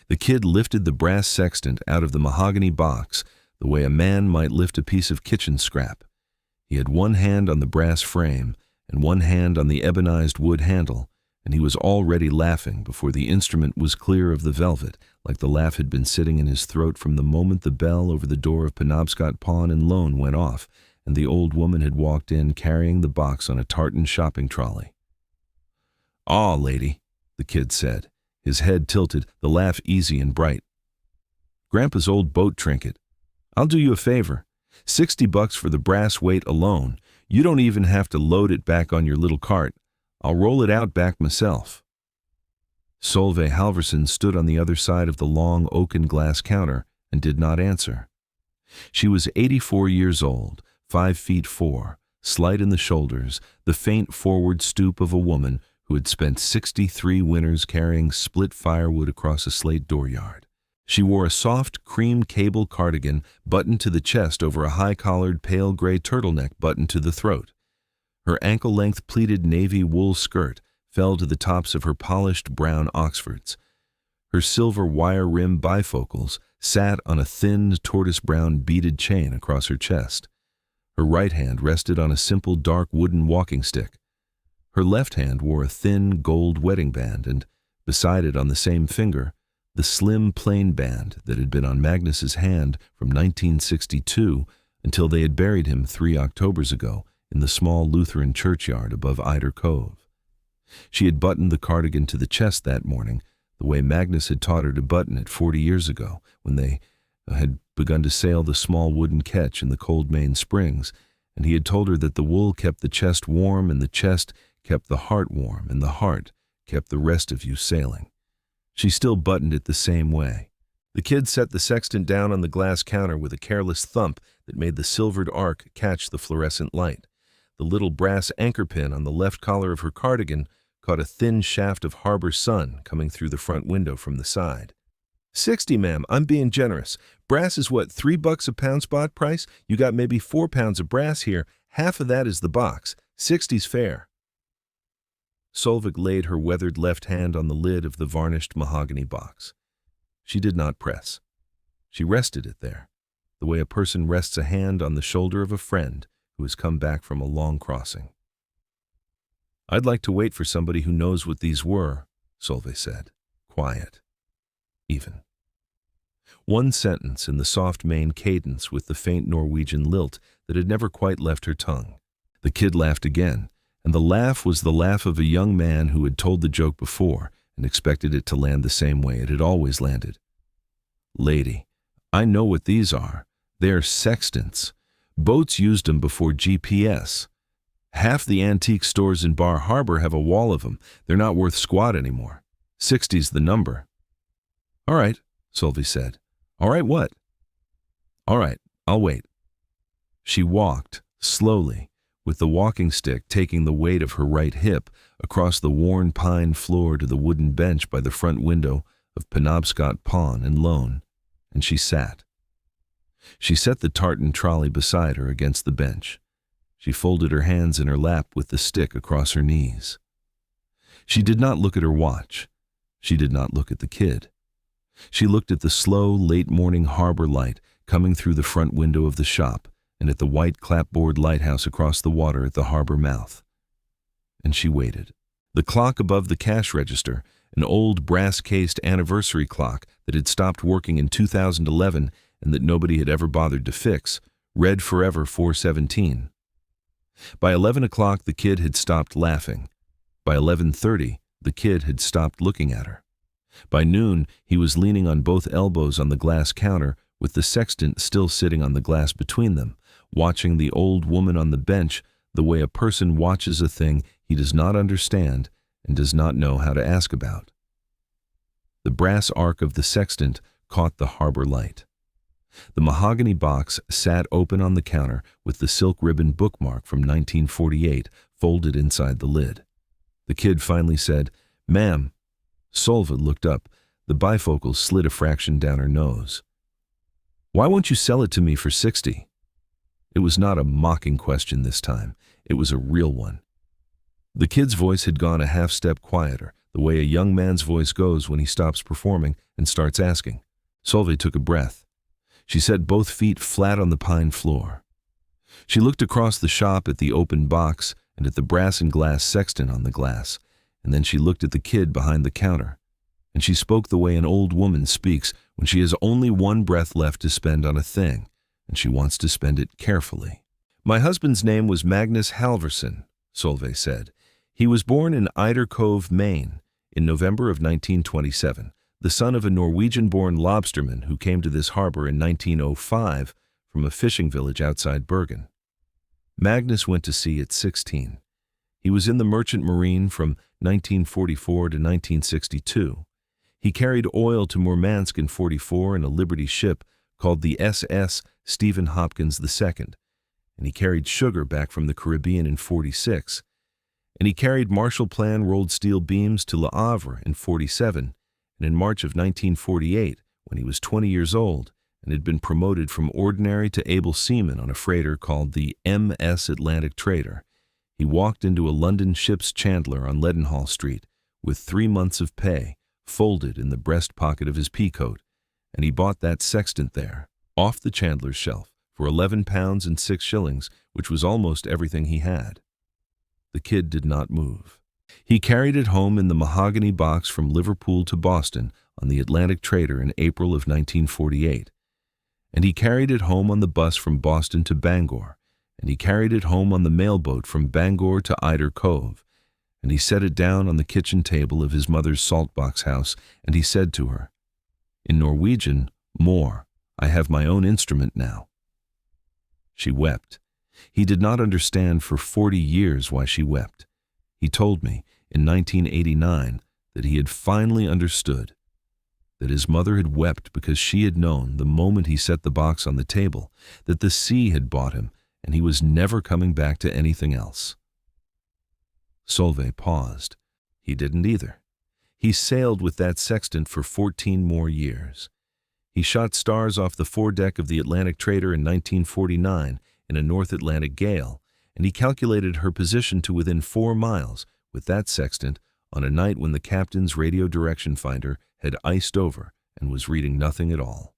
The kid lifted the brass sextant out of the mahogany box the way a man might lift a piece of kitchen scrap. He had one hand on the brass frame and one hand on the ebonized wood handle, and he was already laughing before the instrument was clear of the velvet, like the laugh had been sitting in his throat from the moment the bell over the door of Penobscot Pawn and Loan went off, and the old woman had walked in carrying the box on a tartan shopping trolley. "Aw, lady," the kid said, his head tilted, the laugh easy and bright. "Grandpa's old boat trinket. I'll do you a favor. $60 for the brass weight alone. You don't even have to load it back on your little cart. I'll roll it out back myself." Solveig Halverson stood on the other side of the long oaken glass counter and did not answer. She was 84 years old, 5'4", slight in the shoulders, the faint forward stoop of a woman who had spent 63 winters carrying split firewood across a slate dooryard. She wore a soft cream cable cardigan buttoned to the chest over a high-collared pale gray turtleneck buttoned to the throat. Her ankle-length pleated navy wool skirt fell to the tops of her polished brown Oxfords. Her silver wire-rim bifocals sat on a thin tortoise-brown beaded chain across her chest. Her right hand rested on a simple dark wooden walking stick. Her left hand wore a thin gold wedding band, and beside it on the same finger, the slim plain band that had been on Magnus's hand from 1962 until they had buried him 3 Octobers ago in the small Lutheran churchyard above Eider Cove. She had buttoned the cardigan to the chest that morning, the way Magnus had taught her to button it 40 years ago, when they had begun to sail the small wooden ketch in the cold Maine springs, and he had told her that the wool kept the chest warm and the chest kept the heart warm and the heart kept the rest of you sailing. She still buttoned it the same way. The kid set the sextant down on the glass counter with a careless thump that made the silvered arc catch the fluorescent light. The little brass anchor pin on the left collar of her cardigan caught a thin shaft of harbor sun coming through the front window from the side. "60, ma'am, I'm being generous. Brass is what, $3 a pound spot price? You got maybe 4 pounds of brass here. Half of that is the box. 60's fair." Solveig laid her weathered left hand on the lid of the varnished mahogany box. She did not press. She rested it there, the way a person rests a hand on the shoulder of a friend who has come back from a long crossing. "I'd like to wait for somebody who knows what these were," Solveig said, quiet, even. One sentence in the soft Maine cadence with the faint Norwegian lilt that had never quite left her tongue. The kid laughed again, and the laugh was the laugh of a young man who had told the joke before and expected it to land the same way it had always landed. "Lady, I know what these are. They're sextants. Boats used them before GPS. Half the antique stores in Bar Harbor have a wall of them. They're not worth squat anymore. 60's the number." "All right," Solveig said. "All right, what?" "All right, I'll wait." She walked, slowly, with the walking stick taking the weight of her right hip, across the worn pine floor to the wooden bench by the front window of Penobscot Pawn and Loan, and she sat. She set the tartan trolley beside her against the bench. She folded her hands in her lap with the stick across her knees. She did not look at her watch. She did not look at the kid. She looked at the slow, late-morning harbor light coming through the front window of the shop and at the white clapboard lighthouse across the water at the harbor mouth. And she waited. The clock above the cash register, an old brass-cased anniversary clock that had stopped working in 2011 and that nobody had ever bothered to fix, read forever 4:17. By 11 o'clock, the kid had stopped laughing. By 11:30, the kid had stopped looking at her. By noon, he was leaning on both elbows on the glass counter with the sextant still sitting on the glass between them, watching the old woman on the bench the way a person watches a thing he does not understand and does not know how to ask about. The brass arc of the sextant caught the harbor light. The mahogany box sat open on the counter with the silk ribbon bookmark from 1948 folded inside the lid. The kid finally said, "Ma'am." Solveig looked up. The bifocals slid a fraction down her nose. "Why won't you sell it to me for 60? It was not a mocking question this time. It was a real one. The kid's voice had gone a half-step quieter, the way a young man's voice goes when he stops performing and starts asking. Solveig took a breath. She set both feet flat on the pine floor. She looked across the shop at the open box and at the brass and glass sextant on the glass, and then she looked at the kid behind the counter. And she spoke the way an old woman speaks when she has only one breath left to spend on a thing, and she wants to spend it carefully. "My husband's name was Magnus Halvorsen," Solveig said. "He was born in Eider Cove, Maine, in November of 1927, the son of a Norwegian-born lobsterman who came to this harbor in 1905 from a fishing village outside Bergen. Magnus went to sea at 16. He was in the Merchant Marine from 1944 to 1962. He carried oil to Murmansk in 44 in a Liberty ship called the SS Stephen Hopkins II, and he carried sugar back from the Caribbean in 46, and he carried Marshall Plan rolled steel beams to Le Havre in 47, and in March of 1948, when he was 20 years old and had been promoted from ordinary to able seaman on a freighter called the MS Atlantic Trader, he walked into a London ship's chandler on Leadenhall Street with 3 months of pay folded in the breast pocket of his peacoat, and he bought that sextant there, off the chandler's shelf, for £11 and 6 shillings, which was almost everything he had. The kid did not move. He carried it home in the mahogany box from Liverpool to Boston on the Atlantic Trader in April of 1948, and he carried it home on the bus from Boston to Bangor, and he carried it home on the mailboat from Bangor to Eider Cove, and he set it down on the kitchen table of his mother's saltbox house, and he said to her, in Norwegian, "Mor, I have my own instrument now." She wept. He did not understand for 40 years why she wept. He told me in 1989 that he had finally understood, that his mother had wept because she had known the moment he set the box on the table that the sea had bought him and he was never coming back to anything else. Solveig paused. He didn't either. He sailed with that sextant for 14 more years. He shot stars off the foredeck of the Atlantic Trader in 1949 in a North Atlantic gale, and he calculated her position to within 4 miles with that sextant on a night when the captain's radio direction finder had iced over and was reading nothing at all.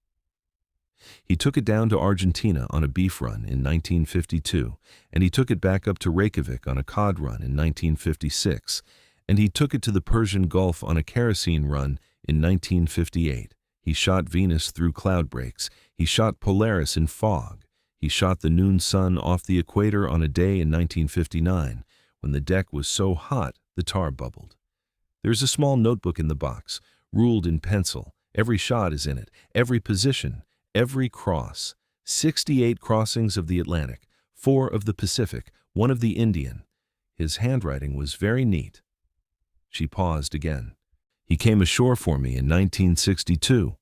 He took it down to Argentina on a beef run in 1952, and he took it back up to Reykjavik on a cod run in 1956, and he took it to the Persian Gulf on a kerosene run in 1958. He shot Venus through cloud breaks. He shot Polaris in fog. He shot the noon sun off the equator on a day in 1959, when the deck was so hot the tar bubbled. There's a small notebook in the box, ruled in pencil. Every shot is in it, every position, every cross. 68 crossings of the Atlantic, 4 of the Pacific, 1 of the Indian. His handwriting was very neat. She paused again. He came ashore for me in 1962.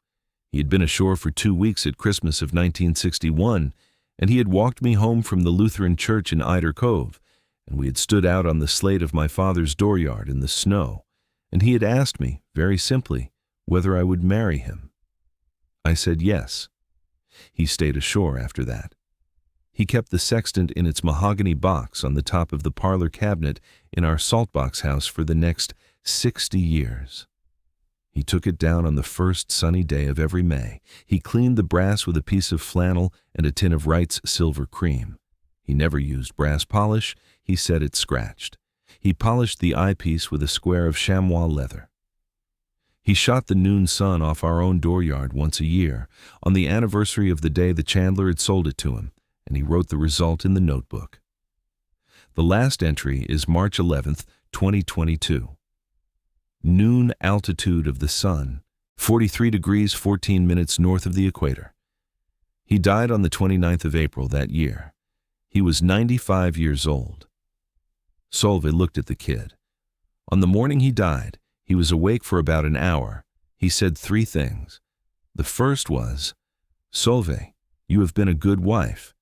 He had been ashore for 2 weeks at Christmas of 1961, and he had walked me home from the Lutheran church in Eider Cove, and we had stood out on the slate of my father's dooryard in the snow, and he had asked me, very simply, whether I would marry him. I said yes. He stayed ashore after that. He kept the sextant in its mahogany box on the top of the parlor cabinet in our saltbox house for the next 60 years. He took it down on the first sunny day of every May. He cleaned the brass with a piece of flannel and a tin of Wright's silver cream. He never used brass polish. He said it scratched. He polished the eyepiece with a square of chamois leather. He shot the noon sun off our own dooryard once a year, on the anniversary of the day the chandler had sold it to him, and he wrote the result in the notebook. The last entry is March 11th, 2022. Noon altitude of the sun, 43 degrees 14 minutes north of the equator. He died on the 29th of April that year. He was 95 years old. Solveig looked at the kid. On the morning he died, he was awake for about an hour. He said 3 things. The first was, "Solveig, you have been a good wife."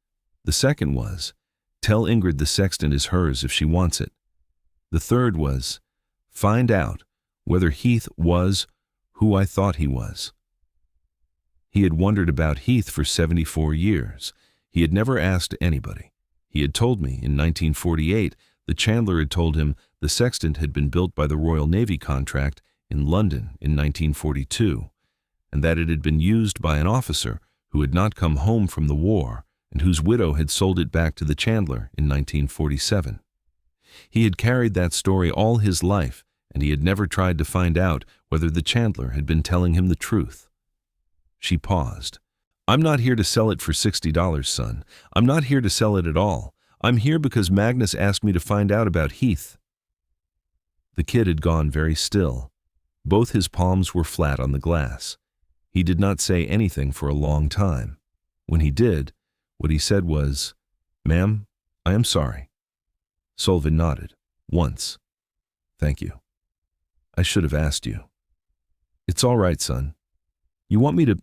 The second was, "Tell Ingrid the sextant is hers if she wants it." The third was, "Find out whether Heath was who I thought he was." He had wondered about Heath for 74 years. He had never asked anybody. He had told me in 1948 the chandler had told him the Sextant had been built by the Royal Navy contract in London in 1942, and that it had been used by an officer who had not come home from the war and whose widow had sold it back to the chandler in 1947. He had carried that story all his life, and he had never tried to find out whether the chandler had been telling him the truth. She paused. "I'm not here to sell it for $60, son. I'm not here to sell it at all. I'm here because Magnus asked me to find out about Heath." The kid had gone very still. Both his palms were flat on the glass. He did not say anything for a long time. When he did, what he said was, "Ma'am, I am sorry." Solveig nodded. "Once. Thank you. I should have asked you." "It's all right, son. You want me to,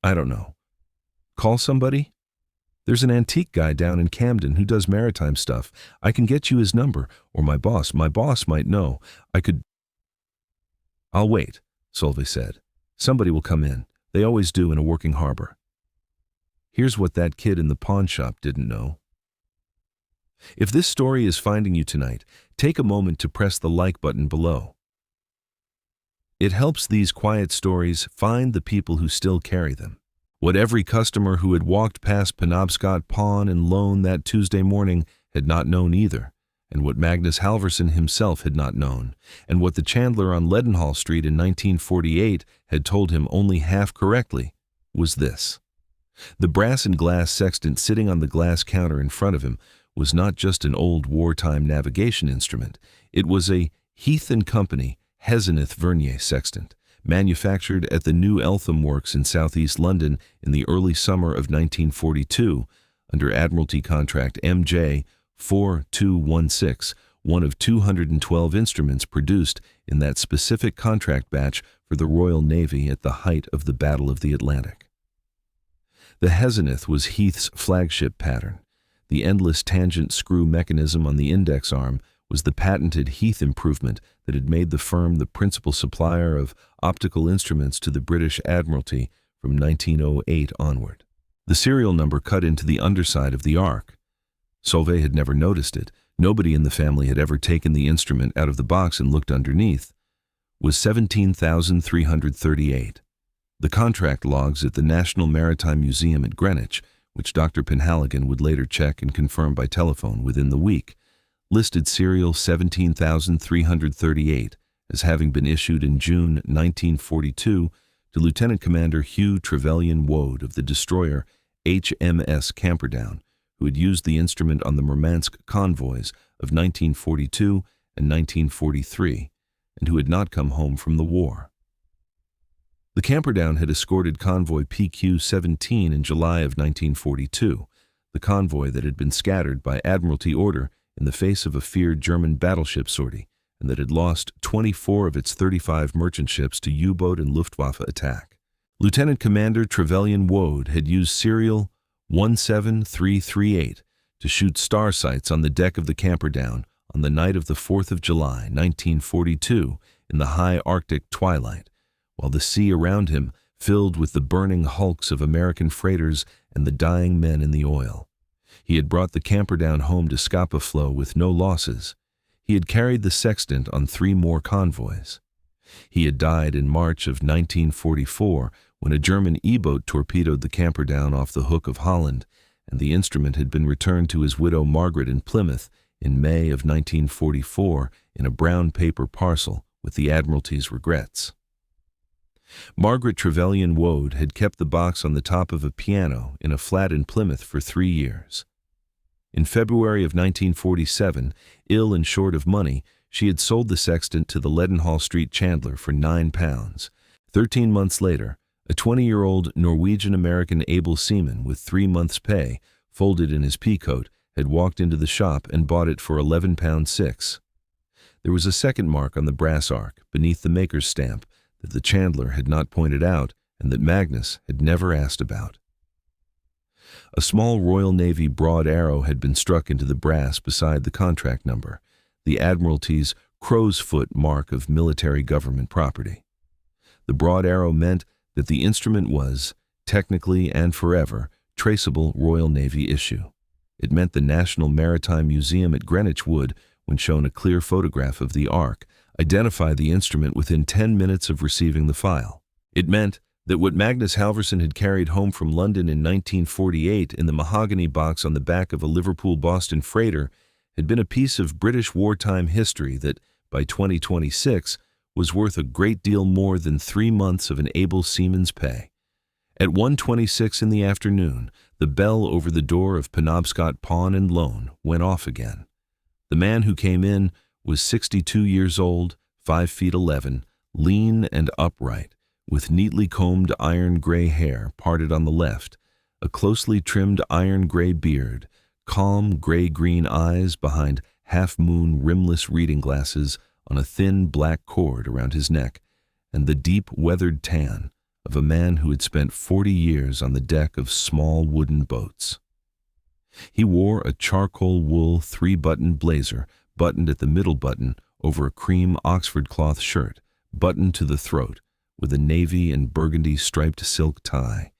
I don't know, call somebody? There's an antique guy down in Camden who does maritime stuff. I can get you his number, or my boss might know. I could—" "I'll wait," Solveig said. "Somebody will come in. They always do in a working harbor." Here's what that kid in the pawn shop didn't know. If this story is finding you tonight, take a moment to press the like button below. It helps these quiet stories find the people who still carry them. What every customer who had walked past Penobscot Pawn and Loan that Tuesday morning had not known either, and what Magnus Halvorsen himself had not known, and what the chandler on Leadenhall Street in 1948 had told him only half correctly, was this. The brass and glass sextant sitting on the glass counter in front of him was not just an old wartime navigation instrument. It was a Heath & Company Heath Vernier sextant, manufactured at the New Eltham Works in southeast London in the early summer of 1942 under Admiralty Contract MJ 4216, one of 212 instruments produced in that specific contract batch for the Royal Navy at the height of the Battle of the Atlantic. The Heath was Heath's flagship pattern. The endless tangent screw mechanism on the index arm was the patented Heath improvement that had made the firm the principal supplier of optical instruments to the British Admiralty from 1908 onward. The serial number cut into the underside of the arc. Solveig had never noticed it. Nobody in the family had ever taken the instrument out of the box and looked underneath. Was 17,338. The contract logs at the National Maritime Museum at Greenwich, which Dr. Penhaligon would later check and confirm by telephone within the week, listed serial 17,338 as having been issued in June 1942 to Lieutenant Commander Hugh Trevelyan Woad of the destroyer HMS Camperdown, who had used the instrument on the Murmansk convoys of 1942 and 1943, and who had not come home from the war. The Camperdown had escorted convoy PQ-17 in July of 1942, the convoy that had been scattered by Admiralty order in the face of a feared German battleship sortie, and that had lost 24 of its 35 merchant ships to U-boat and Luftwaffe attack. Lieutenant Commander Trevelyan Woad had used serial 17338 to shoot star sights on the deck of the Camperdown on the night of the 4th of July, 1942, in the high Arctic twilight, while the sea around him filled with the burning hulks of American freighters and the dying men in the oil. He had brought the Camperdown home to Scapa Flow with no losses. He had carried the Sextant on 3 more convoys. He had died in March of 1944 when a German E-boat torpedoed the Camperdown off the Hook of Holland, and the instrument had been returned to his widow Margaret in Plymouth in May of 1944 in a brown paper parcel with the Admiralty's regrets. Margaret Trevelyan Woad had kept the box on the top of a piano in a flat in Plymouth for 3 years. In February of 1947, ill and short of money, she had sold the Sextant to the Leadenhall Street chandler for £9. 13 months later, a 20-year-old Norwegian-American able seaman with 3 months' pay, folded in his peacoat, had walked into the shop and bought it for £11.6. There was a second mark on the brass arc, beneath the maker's stamp, that the chandler had not pointed out and that Magnus had never asked about. A small Royal Navy broad arrow had been struck into the brass beside the contract number, the Admiralty's crow's foot mark of military government property. The broad arrow meant that the instrument was, technically and forever, traceable Royal Navy issue. It meant the National Maritime Museum at Greenwich would, when shown a clear photograph of the ark, identify the instrument within 10 minutes of receiving the file. It meant that what Magnus Halvorsen had carried home from London in 1948 in the mahogany box on the back of a Liverpool-Boston freighter had been a piece of British wartime history that, by 2026, was worth a great deal more than 3 months of an able seaman's pay. At 1:26 in the afternoon, the bell over the door of Penobscot Pawn and Loan went off again. The man who came in was 62 years old, 5 feet 11, lean and upright, with neatly combed iron gray hair parted on the left, a closely trimmed iron gray beard, calm gray-green eyes behind half-moon rimless reading glasses on a thin black cord around his neck, and the deep weathered tan of a man who had spent 40 years on the deck of small wooden boats. He wore a charcoal wool 3-button blazer buttoned at the middle button over a cream Oxford cloth shirt, buttoned to the throat, with a navy and burgundy striped silk tie.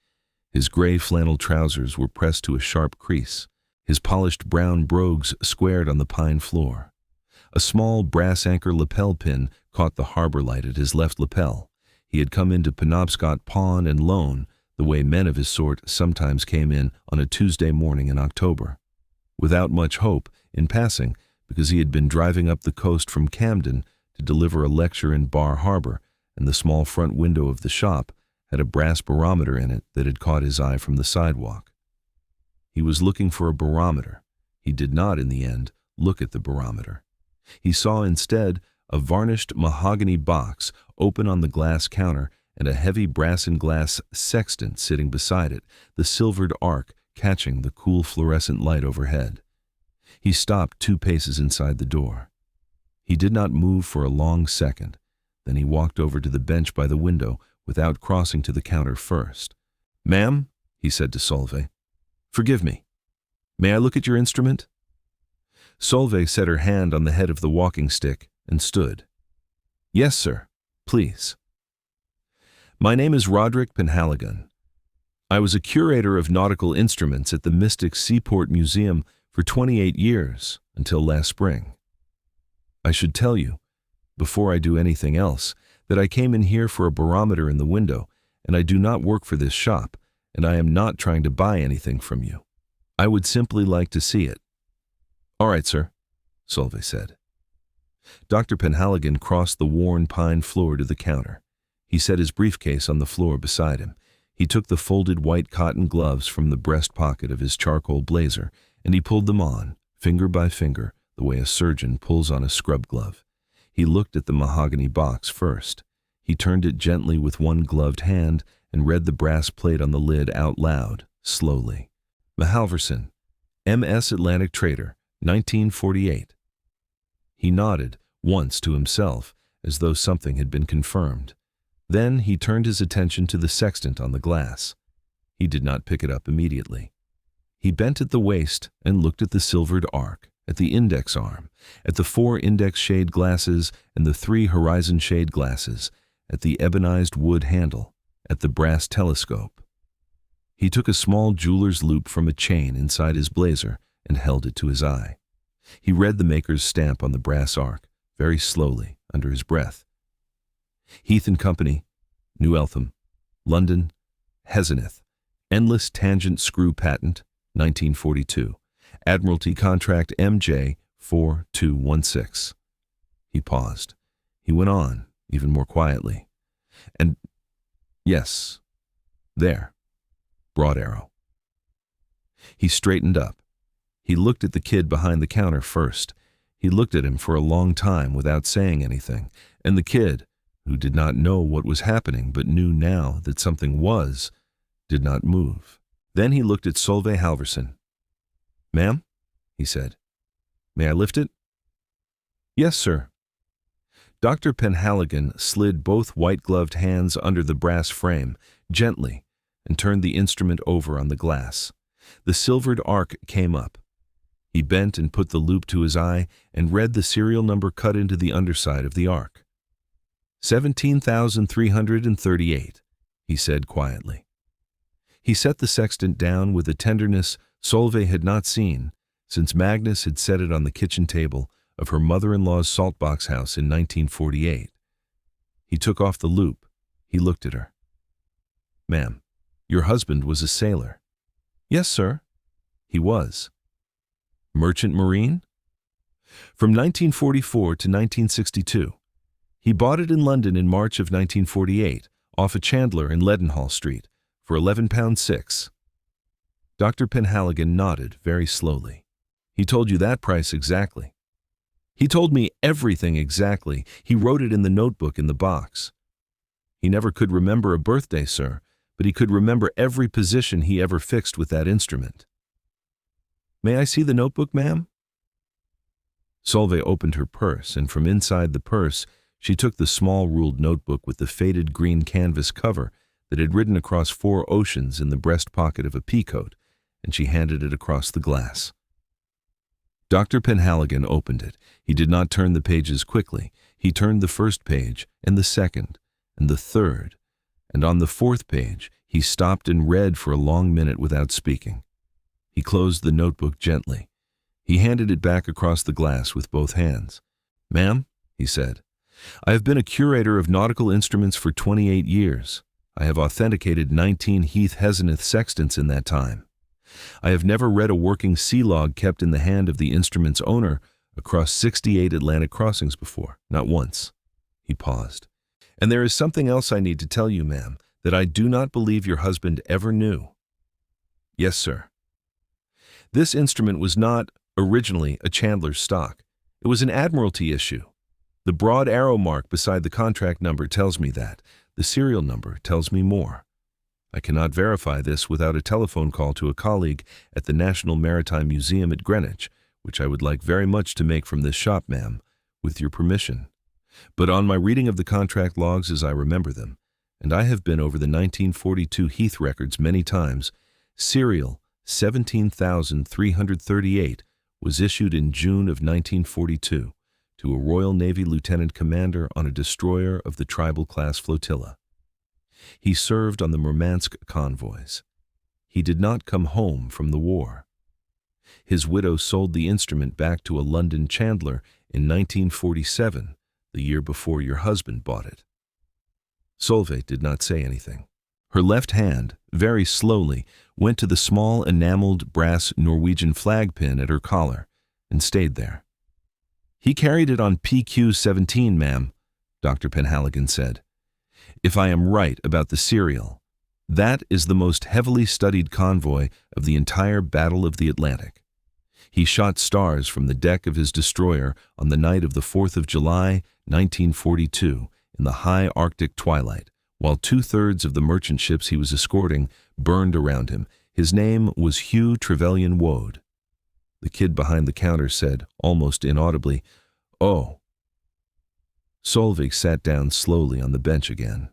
His gray flannel trousers were pressed to a sharp crease, his polished brown brogues squared on the pine floor. A small brass anchor lapel pin caught the harbor light at his left lapel. He had come into Penobscot Pawn and Loan the way men of his sort sometimes came in on a Tuesday morning in October. Without much hope, in passing, because he had been driving up the coast from Camden to deliver a lecture in Bar Harbor, and the small front window of the shop had a brass barometer in it that had caught his eye from the sidewalk. He was looking for a barometer. He did not, in the end, look at the barometer. He saw instead a varnished mahogany box open on the glass counter and a heavy brass and glass sextant sitting beside it, the silvered arc catching the cool fluorescent light overhead. He stopped 2 paces inside the door. He did not move for a long second. Then he walked over to the bench by the window without crossing to the counter first. "Ma'am," he said to Solveig, "forgive me. May I look at your instrument?" Solveig set her hand on the head of the walking stick and stood. "Yes, sir. Please." "My name is Roderick Penhaligon. I was a curator of nautical instruments at the Mystic Seaport Museum for 28 years, until last spring. I should tell you, before I do anything else, that I came in here for a barometer in the window, and I do not work for this shop, and I am not trying to buy anything from you. I would simply like to see it." "All right, sir," Solveig said. Dr. Penhaligon crossed the worn pine floor to the counter. He set his briefcase on the floor beside him. He took the folded white cotton gloves from the breast pocket of his charcoal blazer, and he pulled them on, finger by finger, the way a surgeon pulls on a scrub glove. He looked at the mahogany box first. He turned it gently with one gloved hand and read the brass plate on the lid out loud, slowly. "Halvorsen, M.S. Atlantic Trader, 1948. He nodded once to himself, as though something had been confirmed. Then he turned his attention to the sextant on the glass. He did not pick it up immediately. He bent at the waist and looked at the silvered arc, at the index arm, at the 4 index shade glasses and the 3 horizon shade glasses, at the ebonized wood handle, at the brass telescope. He took a small jeweler's loop from a chain inside his blazer and held it to his eye. He read the maker's stamp on the brass arc, very slowly, under his breath. Heath and Company, New Eltham, London, Heseneth, Endless Tangent Screw Patent, 1942. Admiralty Contract MJ 4216. He paused. He went on, even more quietly. "And, yes, there, Broad Arrow." He straightened up. He looked at the kid behind the counter first. He looked at him for a long time without saying anything, and the kid, who did not know what was happening but knew now that something was, did not move. Then he looked at Solveig Halvorsen. "Ma'am," he said, "may I lift it?" "Yes, sir." Dr. Penhaligon slid both white-gloved hands under the brass frame, gently, and turned the instrument over on the glass. The silvered arc came up. He bent and put the loop to his eye and read the serial number cut into the underside of the arc. 17,338, he said quietly. He set the sextant down with a tenderness Solveig had not seen, since Magnus had set it on the kitchen table of her mother-in-law's saltbox house in 1948. He took off the loop. He looked at her. "Ma'am, your husband was a sailor." "Yes, sir." "He was." "Merchant marine?" "From 1944 to 1962. He bought it in London in March of 1948, off a chandler in Leadenhall Street, for £11.6. Dr. Penhaligon nodded very slowly. "He told you that price exactly." "He told me everything exactly. He wrote it in the notebook in the box." "He never could remember a birthday, sir, but he could remember every position he ever fixed with that instrument." "May I see the notebook, ma'am?" Solveig opened her purse, and from inside the purse she took the small ruled notebook with the faded green canvas cover that had ridden across 4 oceans in the breast pocket of a peacoat, and she handed it across the glass. Dr. Penhaligon opened it. He did not turn the pages quickly. He turned the first page, and the second, and the third, and on the 4th page he stopped and read for a long minute without speaking. He closed the notebook gently. He handed it back across the glass with both hands. "Ma'am," he said, "I have been a curator of nautical instruments for 28 years. I have authenticated 19 Heath sextants in that time. I have never read a working sea log kept in the hand of the instrument's owner across 68 Atlantic crossings before, not once." He paused. "And there is something else I need to tell you, ma'am, that I do not believe your husband ever knew." "Yes, sir." "This instrument was not, originally, a chandler's stock. It was an Admiralty issue. The broad arrow mark beside the contract number tells me that. The serial number tells me more. I cannot verify this without a telephone call to a colleague at the National Maritime Museum at Greenwich, which I would like very much to make from this shop, ma'am, with your permission. But on my reading of the contract logs as I remember them, and I have been over the 1942 Heath records many times, serial 17,338 was issued in June of 1942 to a Royal Navy lieutenant commander on a destroyer of the Tribal-class flotilla. He served on the Murmansk convoys. He did not come home from the war. His widow sold the instrument back to a London chandler in 1947, the year before your husband bought it." Solveig did not say anything. Her left hand, very slowly, went to the small enameled brass Norwegian flag pin at her collar and stayed there. "He carried it on PQ-17, ma'am," Dr. Penhaligon said. "If I am right about the serial, that is the most heavily studied convoy of the entire Battle of the Atlantic. He shot stars from the deck of his destroyer on the night of the 4th of July, 1942, in the high Arctic twilight, while 2/3 of the merchant ships he was escorting burned around him. His name was Hugh Trevelyan Woad." The kid behind the counter said, almost inaudibly, "Oh." Solveig sat down slowly on the bench again.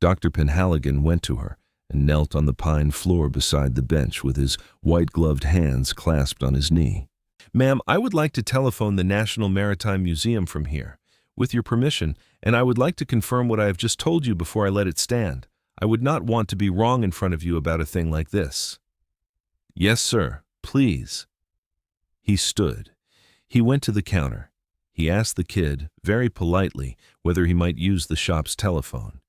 Dr. Penhaligon went to her and knelt on the pine floor beside the bench with his white-gloved hands clasped on his knee. "Ma'am, I would like to telephone the National Maritime Museum from here, with your permission, and I would like to confirm what I have just told you before I let it stand. I would not want to be wrong in front of you about a thing like this." "Yes, sir, please." He stood. He went to the counter. He asked the kid, very politely, whether he might use the shop's telephone.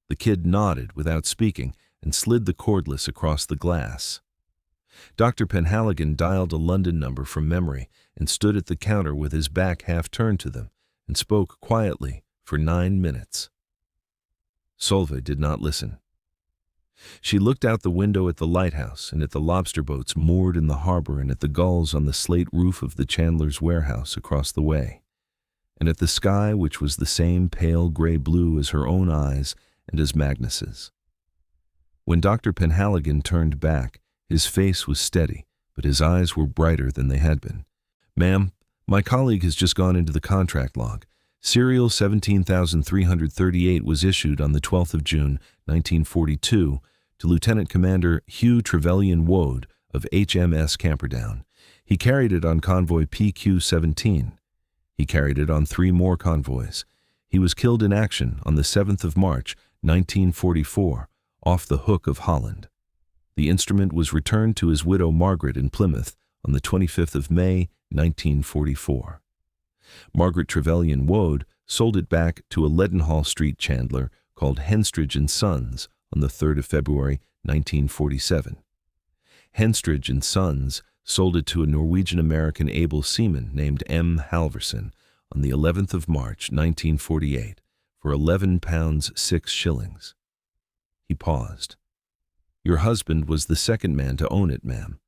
The kid nodded without speaking and slid the cordless across the glass. Dr. Penhaligon dialed a London number from memory and stood at the counter with his back half turned to them and spoke quietly for 9 minutes. Solveig did not listen. She looked out the window at the lighthouse and at the lobster boats moored in the harbor and at the gulls on the slate roof of the chandler's warehouse across the way, and at the sky which was the same pale gray blue as her own eyes and as Magnus's. When Dr. Penhaligon turned back, his face was steady, but his eyes were brighter than they had been. "Ma'am, my colleague has just gone into the contract log. Serial 17,338 was issued on the 12th of June, 1942, to Lieutenant Commander Hugh Trevelyan Woad of HMS Camperdown. He carried it on convoy PQ-17. He carried it on 3 more convoys. He was killed in action on the 7th of March, 1944, off the Hook of Holland. The instrument was returned to his widow Margaret in Plymouth on the 25th of May, 1944. Margaret Trevelyan Woad sold it back to a Leadenhall Street chandler called Henstridge and Sons on the 3rd of February, 1947. Henstridge and Sons sold it to a Norwegian-American able seaman named M. Halverson on the 11th of March, 1948, for £11 6 shillings. He paused. Your husband was the second man to own it, ma'am.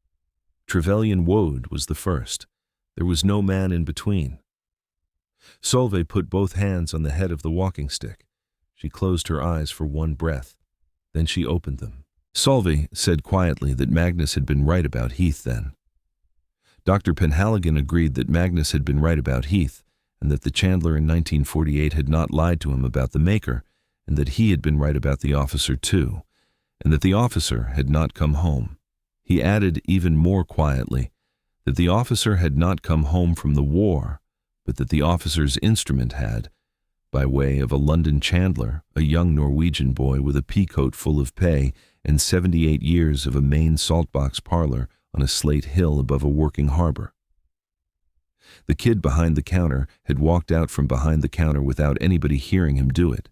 Trevelyan Woad was the first. There was no man in between. Solveig put both hands on the head of the walking stick. She closed her eyes for one breath. Then she opened them. Solveig said quietly that Magnus had been right about Heath then. Dr. Penhaligon agreed that Magnus had been right about Heath, and that the chandler in 1948 had not lied to him about the maker, and that he had been right about the officer too, and that the officer had not come home. He added even more quietly that the officer had not come home from the war, but that the officer's instrument had, by way of a London chandler, a young Norwegian boy with a peacoat full of pay and 78 years of a Maine saltbox parlor on a slate hill above a working harbor. The kid behind the counter had walked out from behind the counter without anybody hearing him do it.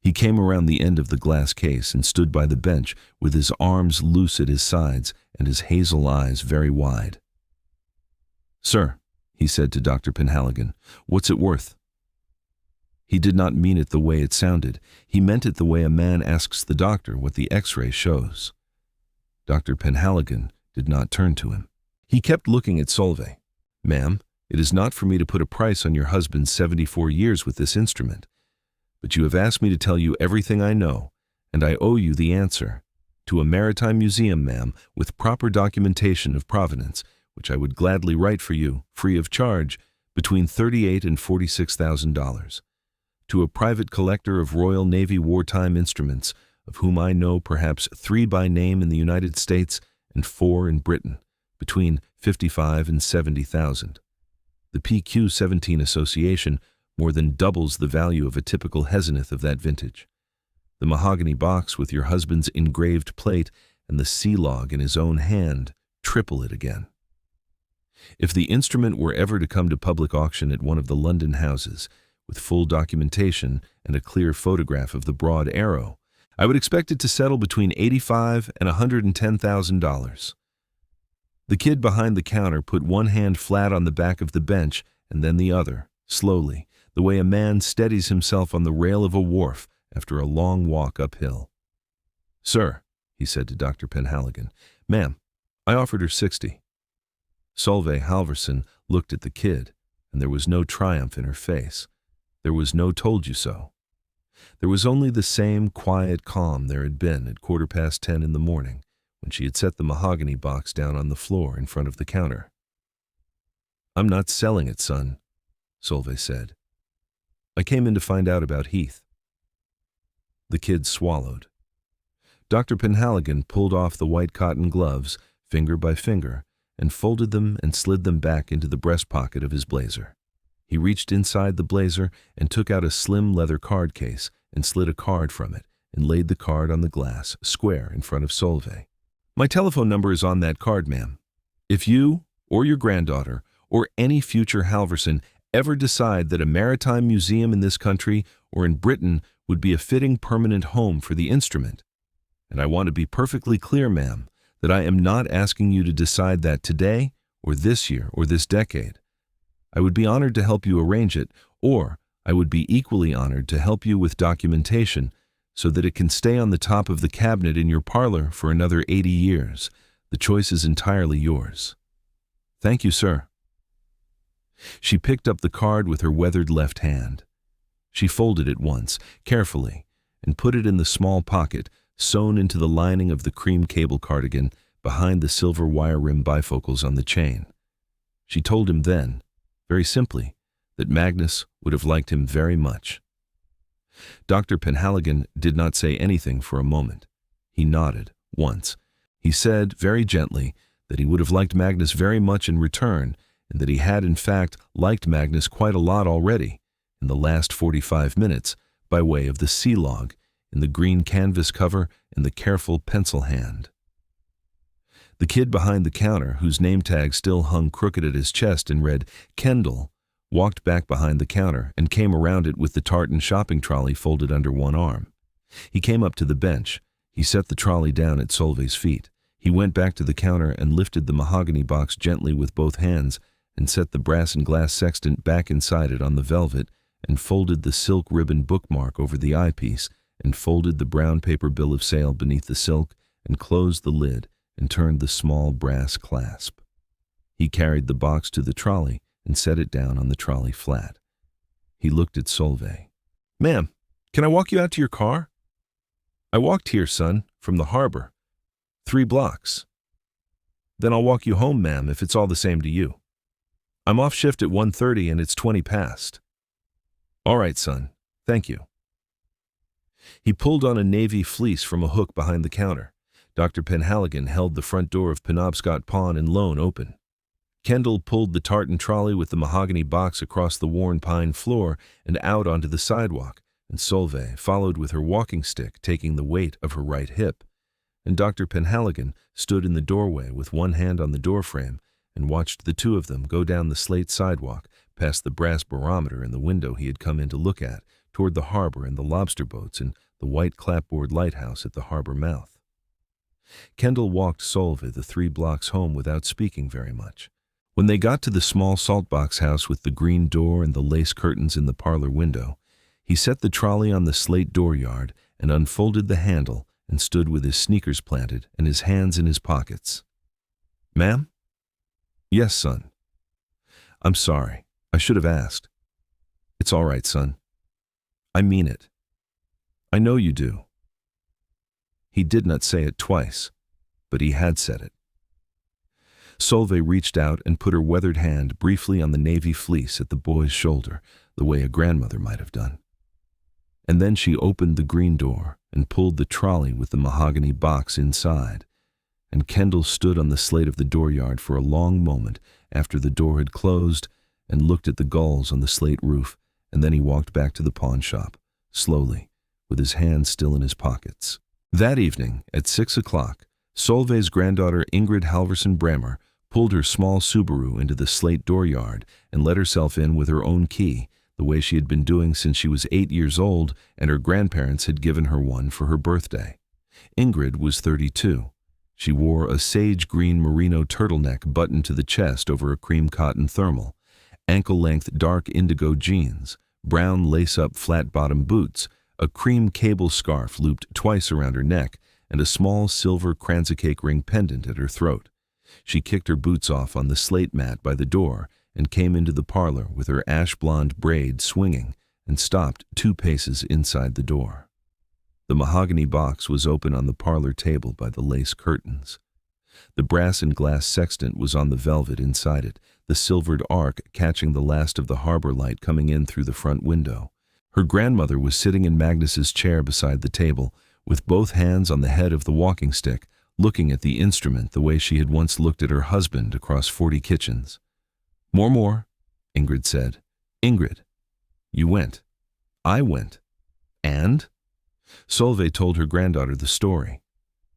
He came around the end of the glass case and stood by the bench with his arms loose at his sides and his hazel eyes very wide. "Sir," he said to Dr. Penhaligon, "what's it worth?" He did not mean it the way it sounded. He meant it the way a man asks the doctor what the X-ray shows. Dr. Penhaligon did not turn to him. He kept looking at Solveig. "Ma'am, it is not for me to put a price on your husband's 74 years with this instrument. But you have asked me to tell you everything I know, and I owe you the answer. To a maritime museum, ma'am, with proper documentation of provenance, which I would gladly write for you, free of charge, between $38,000 and $46,000. To a private collector of Royal Navy wartime instruments, of whom I know perhaps 3 by name in the United States and 4 in Britain, between $55,000 and $70,000. The PQ-17 Association more than doubles the value of a typical Hesenith of that vintage. The mahogany box with your husband's engraved plate and the sea log in his own hand triple it again. If the instrument were ever to come to public auction at one of the London houses, with full documentation and a clear photograph of the broad arrow, I would expect it to settle between $85,000 and $110,000. The kid behind the counter put one hand flat on the back of the bench and then the other, slowly, the way a man steadies himself on the rail of a wharf after a long walk uphill. "Sir," he said to Dr. Penhaligon, "Ma'am, I offered her 60. Solveig Halverson looked at the kid, and there was no triumph in her face. There was no told you so. There was only the same quiet calm there had been at 10:15 in the morning, when she had set the mahogany box down on the floor in front of the counter. "I'm not selling it, son," Solveig said. "I came in to find out about Heath." The kid swallowed. Dr. Penhaligon pulled off the white cotton gloves, finger by finger, and folded them and slid them back into the breast pocket of his blazer. He reached inside the blazer and took out a slim leather card case and slid a card from it and laid the card on the glass, square in front of Solveig. "My telephone number is on that card, ma'am. If you, or your granddaughter, or any future Halverson ever decide that a maritime museum in this country or in Britain would be a fitting permanent home for the instrument, and I want to be perfectly clear, ma'am, that I am not asking you to decide that today or this year or this decade. I would be honored to help you arrange it, or I would be equally honored to help you with documentation so that it can stay on the top of the cabinet in your parlor for another 80 years. The choice is entirely yours." "Thank you, sir." She picked up the card with her weathered left hand. She folded it once, carefully, and put it in the small pocket sewn into the lining of the cream cable cardigan behind the silver wire rim bifocals on the chain. She told him then, very simply, that Magnus would have liked him very much. Dr. Penhaligon did not say anything for a moment. He nodded, once. He said, very gently, that he would have liked Magnus very much in return, and that he had in fact liked Magnus quite a lot already, in the last 45 minutes, by way of the sea log, in the green canvas cover and the careful pencil hand. The kid behind the counter, whose name tag still hung crooked at his chest and read Kendall, walked back behind the counter, and came around it with the tartan shopping trolley folded under one arm. He came up to the bench. He set the trolley down at Solveig's feet. He went back to the counter and lifted the mahogany box gently with both hands and set the brass and glass sextant back inside it on the velvet and folded the silk ribbon bookmark over the eyepiece and folded the brown paper bill of sale beneath the silk and closed the lid and turned the small brass clasp. He carried the box to the trolley and set it down on the trolley flat. He looked at Solveig. "Ma'am, can I walk you out to your car?" "I walked here, son, from the harbor. 3 blocks. "Then I'll walk you home, ma'am, if it's all the same to you. I'm off shift at 1:30 and it's 20 past. "All right, son. Thank you." He pulled on a navy fleece from a hook behind the counter. Dr. Penhaligon held the front door of Penobscot Pawn and Loan open. Kendall pulled the tartan trolley with the mahogany box across the worn pine floor and out onto the sidewalk, and Solveig followed with her walking stick, taking the weight of her right hip. And Dr. Penhaligon stood in the doorway with one hand on the doorframe and watched the two of them go down the slate sidewalk, past the brass barometer in the window he had come in to look at, toward the harbor and the lobster boats and the white clapboard lighthouse at the harbor mouth. Kendall walked Solveig the 3 blocks home without speaking very much. When they got to the small saltbox house with the green door and the lace curtains in the parlor window, he set the trolley on the slate dooryard and unfolded the handle and stood with his sneakers planted and his hands in his pockets. "Ma'am?" "Yes, son." "I'm sorry. I should have asked." "It's all right, son. I mean it. I know you do." He did not say it twice, but he had said it. Solveig reached out and put her weathered hand briefly on the navy fleece at the boy's shoulder, the way a grandmother might have done. And then she opened the green door and pulled the trolley with the mahogany box inside, and Kendall stood on the slate of the dooryard for a long moment after the door had closed and looked at the gulls on the slate roof, and then he walked back to the pawn shop, slowly, with his hands still in his pockets. That evening, at 6 o'clock, Solveig's granddaughter Ingrid Halverson Bremer pulled her small Subaru into the slate dooryard and let herself in with her own key, the way she had been doing since she was 8 years old and her grandparents had given her one for her birthday. Ingrid was 32. She wore a sage-green merino turtleneck buttoned to the chest over a cream cotton thermal, ankle-length dark indigo jeans, brown lace-up flat-bottom boots, a cream cable scarf looped twice around her neck, and a small silver kranzacake ring pendant at her throat. She kicked her boots off on the slate mat by the door and came into the parlor with her ash-blonde braid swinging and stopped 2 paces inside the door. The mahogany box was open on the parlor table by the lace curtains. The brass and glass sextant was on the velvet inside it, the silvered arc catching the last of the harbor light coming in through the front window. Her grandmother was sitting in Magnus's chair beside the table, with both hands on the head of the walking stick, looking at the instrument the way she had once looked at her husband across 40 kitchens. More, Ingrid said. "Ingrid, you went. I went. And?" Solveig told her granddaughter the story.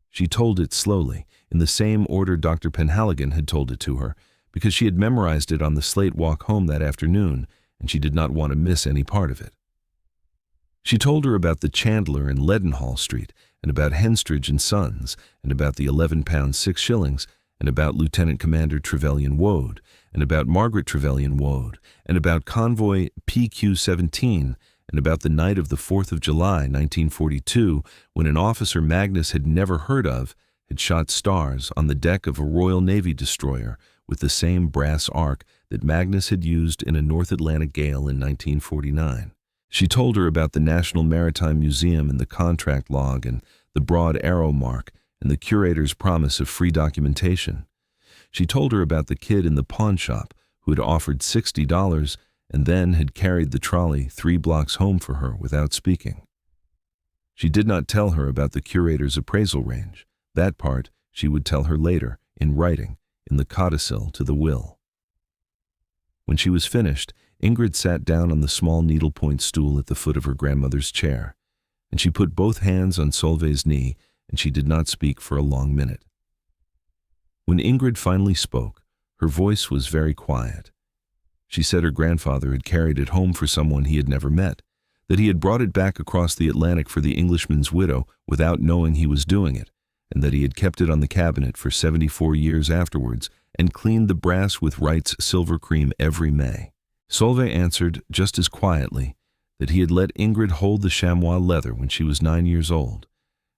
She told it slowly, in the same order Dr. Penhaligon had told it to her, because she had memorized it on the slate walk home that afternoon, and she did not want to miss any part of it. She told her about the chandler in Leadenhall Street, and about Henstridge and Sons, and about the £11 6 shillings, and about Lieutenant Commander Trevelyan Woad, and about Margaret Trevelyan Woad, and about Convoy PQ-17, and about the night of the 4th of July, 1942, when an officer Magnus had never heard of had shot stars on the deck of a Royal Navy destroyer with the same brass arc that Magnus had used in a North Atlantic gale in 1949. She told her about the National Maritime Museum and the contract log and the broad arrow mark and the curator's promise of free documentation. She told her about the kid in the pawn shop who had offered $60 and then had carried the trolley 3 blocks home for her without speaking. She did not tell her about the curator's appraisal range. That part she would tell her later, in writing, in the codicil to the will. When she was finished, Ingrid sat down on the small needlepoint stool at the foot of her grandmother's chair, and she put both hands on Solveig's knee, and she did not speak for a long minute. When Ingrid finally spoke, her voice was very quiet. She said her grandfather had carried it home for someone he had never met, that he had brought it back across the Atlantic for the Englishman's widow without knowing he was doing it, and that he had kept it on the cabinet for 74 years afterwards and cleaned the brass with Wright's silver cream every May. Solveig answered just as quietly that he had let Ingrid hold the chamois leather when she was 9 years old,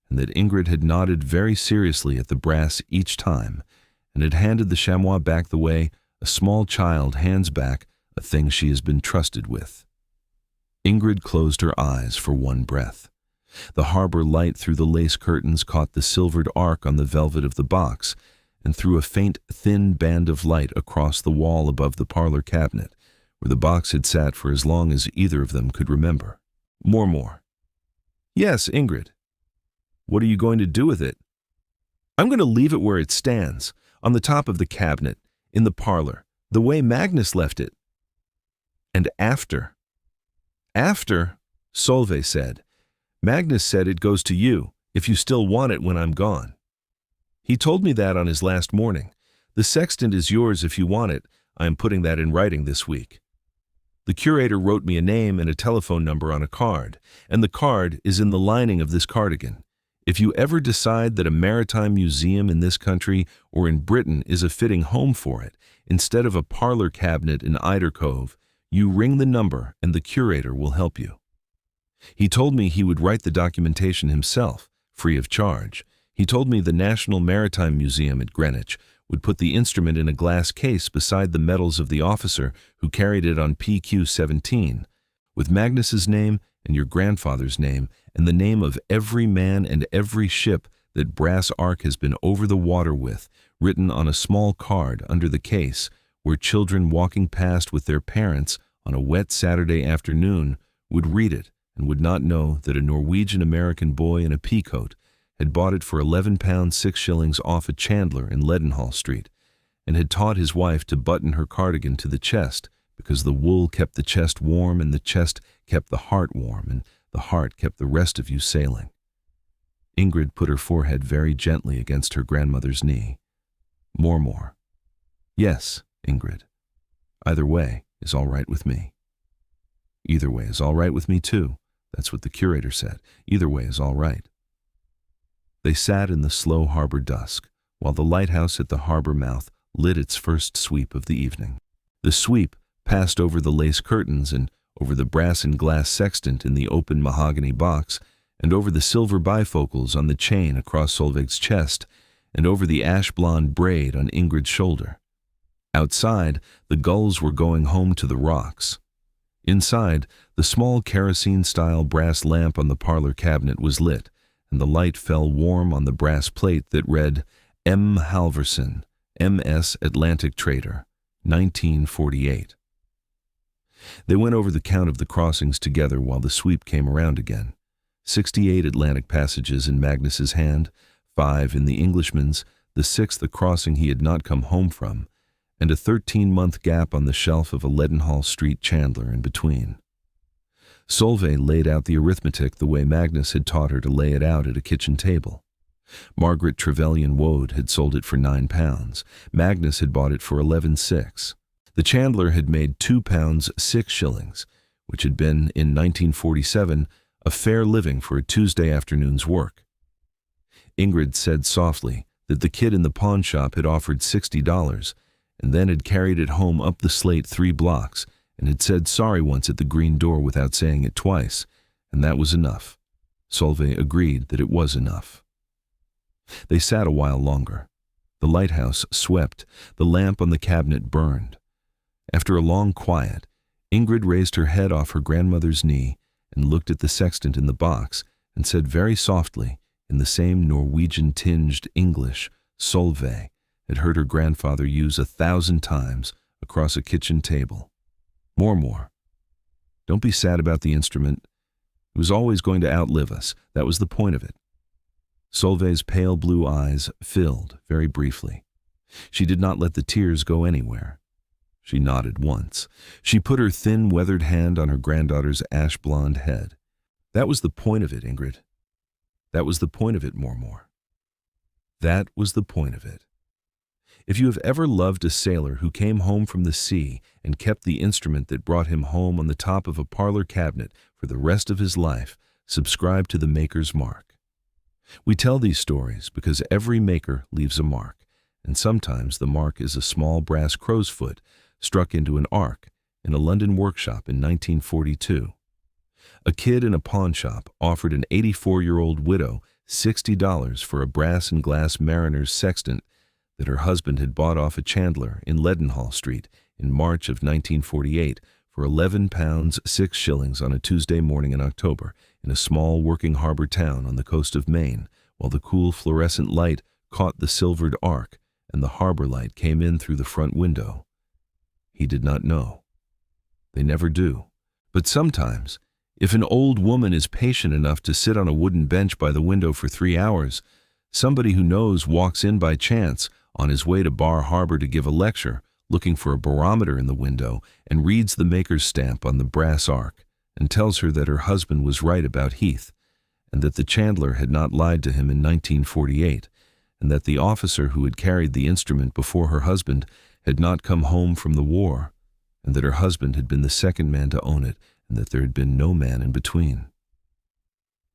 and that Ingrid had nodded very seriously at the brass each time, and had handed the chamois back the way a small child hands back a thing she has been trusted with. Ingrid closed her eyes for one breath. The harbor light through the lace curtains caught the silvered arc on the velvet of the box, and threw a faint, thin band of light across the wall above the parlor cabinet, where the box had sat for as long as either of them could remember. More. Yes, Ingrid. What are you going to do with it? I'm going to leave it where it stands, on the top of the cabinet, in the parlor, the way Magnus left it. And after, Solveig said, Magnus said it goes to you, if you still want it when I'm gone. He told me that on his last morning. The sextant is yours if you want it. I am putting that in writing this week. The curator wrote me a name and a telephone number on a card, and the card is in the lining of this cardigan. If you ever decide that a maritime museum in this country or in Britain is a fitting home for it, instead of a parlor cabinet in Eider Cove, you ring the number and the curator will help you. He told me he would write the documentation himself, free of charge. He told me the National Maritime Museum at Greenwich would put the instrument in a glass case beside the medals of the officer who carried it on PQ-17, with Magnus's name and your grandfather's name and the name of every man and every ship that Brass Ark has been over the water with, written on a small card under the case, where children walking past with their parents on a wet Saturday afternoon would read it and would not know that a Norwegian-American boy in a peacoat had bought it for £11 6 shillings off a chandler in Leadenhall Street, and had taught his wife to button her cardigan to the chest, because the wool kept the chest warm and the chest kept the heart warm and the heart kept the rest of you sailing. Ingrid put her forehead very gently against her grandmother's knee. More. Yes, Ingrid. Either way is all right with me. Either way is all right with me too. That's what the curator said. Either way is all right. They sat in the slow harbor dusk, while the lighthouse at the harbor mouth lit its first sweep of the evening. The sweep passed over the lace curtains and over the brass and glass sextant in the open mahogany box, and over the silver bifocals on the chain across Solveig's chest, and over the ash-blonde braid on Ingrid's shoulder. Outside, the gulls were going home to the rocks. Inside, the small kerosene-style brass lamp on the parlor cabinet was lit, and the light fell warm on the brass plate that read, M. Halverson, M.S. Atlantic Trader, 1948. They went over the count of the crossings together while the sweep came around again. 68 Atlantic passages in Magnus's hand, 5 in the Englishman's, the 6th a crossing he had not come home from, and a 13-month gap on the shelf of a Leadenhall Street chandler in between. Solveig laid out the arithmetic the way Magnus had taught her to lay it out at a kitchen table. Margaret Trevelyan Woad had sold it for £9. Magnus had bought it for 11.6. The chandler had made £2 6 shillings, which had been, in 1947, a fair living for a Tuesday afternoon's work. Ingrid said softly that the kid in the pawn shop had offered $60, and then had carried it home up the slate 3 blocks, and had said sorry once at the green door without saying it twice, and that was enough. Solveig agreed that it was enough. They sat a while longer. The lighthouse swept, the lamp on the cabinet burned. After a long quiet, Ingrid raised her head off her grandmother's knee and looked at the sextant in the box and said very softly, in the same Norwegian-tinged English Solveig had heard her grandfather use 1,000 times across a kitchen table. More. Don't be sad about the instrument. It was always going to outlive us. That was the point of it. Solveig's pale blue eyes filled very briefly. She did not let the tears go anywhere. She nodded once. She put her thin, weathered hand on her granddaughter's ash-blonde head. That was the point of it, Ingrid. That was the point of it, More. That was the point of it. If you have ever loved a sailor who came home from the sea and kept the instrument that brought him home on the top of a parlor cabinet for the rest of his life, subscribe to the Maker's Mark. We tell these stories because every maker leaves a mark, and sometimes the mark is a small brass crow's foot struck into an arc in a London workshop in 1942. A kid in a pawn shop offered an 84-year-old widow $60 for a brass and glass mariner's sextant that her husband had bought off a chandler in Leadenhall Street in March of 1948 for £11 6 shillings on a Tuesday morning in October in a small working harbor town on the coast of Maine, while the cool fluorescent light caught the silvered arc and the harbor light came in through the front window. He did not know. They never do. But sometimes, if an old woman is patient enough to sit on a wooden bench by the window for 3 hours, somebody who knows walks in by chance on his way to Bar Harbor to give a lecture, looking for a barometer in the window, and reads the maker's stamp on the brass arc, and tells her that her husband was right about Heath, and that the chandler had not lied to him in 1948, and that the officer who had carried the instrument before her husband had not come home from the war, and that her husband had been the second man to own it, and that there had been no man in between.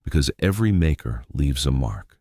Because every maker leaves a mark.